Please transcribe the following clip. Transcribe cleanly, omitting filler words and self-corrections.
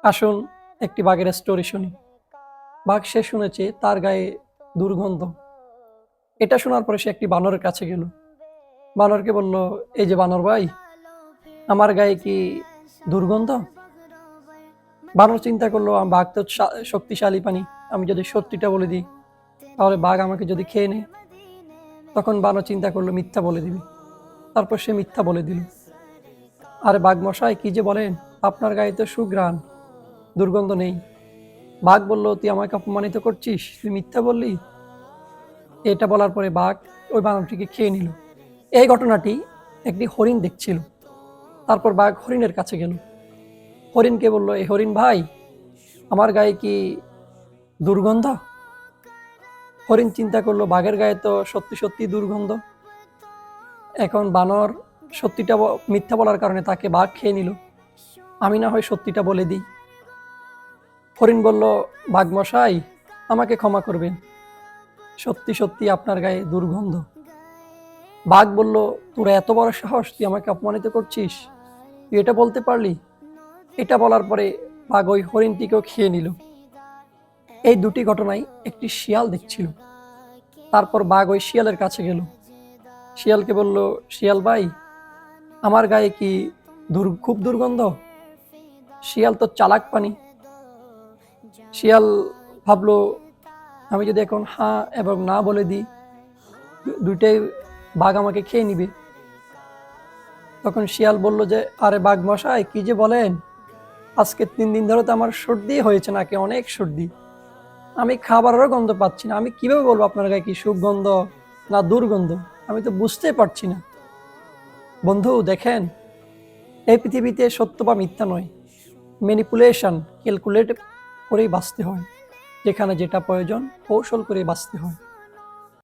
আসুন একটি বাঘের স্টোরি শুনি। বাঘ সে শুনেছে তার গায়ে দুর্গন্ধ। এটা শোনার পরে সে একটি বানরের কাছে গেল। বানরকে বলল, এই যে বানর ভাই, আমার গায়ে কি দুর্গন্ধ? বানর চিন্তা করলো, বাঘ তো শক্তিশালী প্রাণী, আমি যদি সত্যিটা বলে দিই তাহলে বাঘ আমাকে যদি খেয়ে নেয়। তখন বানর চিন্তা করলো মিথ্যা বলে দিবে। তারপর সে মিথ্যা বলে দিল, আরে বাঘ মশাই, কি যে বলেন, আপনার গায়ে তো সুঘ্রাণ, দুর্গন্ধ নেই। বাঘ বলল, তুই আমাকে অপমানিত করছিস, তুই মিথ্যা বললি। এটা বলার পরে বাঘ ওই বানরটিকে খেয়ে নিল। এই ঘটনাটি একটি হরিণ দেখছিল। তারপর বাঘ হরিণের কাছে গেল। হরিণকে বলল, এই হরিণ ভাই, আমার গায়ে কি দুর্গন্ধ? হরিণ চিন্তা করলো, বাঘের গায়ে তো সত্যি সত্যি দুর্গন্ধ। এখন বানর সত্যিটা মিথ্যা বলার কারণে তাকে বাঘ খেয়ে নিল। আমি না হয় সত্যিটা বলে দিই। হরিণ বলল, বাঘ মশাই, আমাকে ক্ষমা করবেন, সত্যি সত্যি আপনার গায়ে দুর্গন্ধ। বাঘ বলল, তোর এত বড় সাহস, তুই আমাকে অপমানিত করছিস, তুই এটা বলতে পারলি? এটা বলার পরে বাঘ ওই হরিণটিকেও খেয়ে নিল। এই দুটি ঘটনায় একটি শিয়াল দেখছিল। তারপর বাঘ ওই শিয়ালের কাছে গেল। শিয়ালকে বলল, শিয়াল ভাই, আমার গায়ে কি খুব দুর্গন্ধ? শিয়াল তো চালাক প্রাণী। শিয়াল ভাবলো, আমি যদি এখন হ্যাঁ এবং না বলে দিই, দুইটাই বাঘ আমাকে খেয়ে নিবে। তখন শিয়াল বলল যে, আরে বাঘ মশাই, কি যে বলেন, আজকে 3 দিন ধরে তো আমার সর্দি হয়েছে, নাকি অনেক সর্দি, আমি খাবারেরও গন্ধ পাচ্ছি না, আমি কিভাবে বলবো আপনার গায়ে কি সুগন্ধ না দুর্গন্ধ, আমি তো বুঝতে পারছি না। বন্ধু দেখেন, এই পৃথিবীতে সত্য বা মিথ্যা নয়, ম্যানিপুলেশন, ক্যালকুলেট করেই বাঁচতে হয়। যেখানে যেটা প্রয়োজন কৌশল করে বাঁচতে হয়।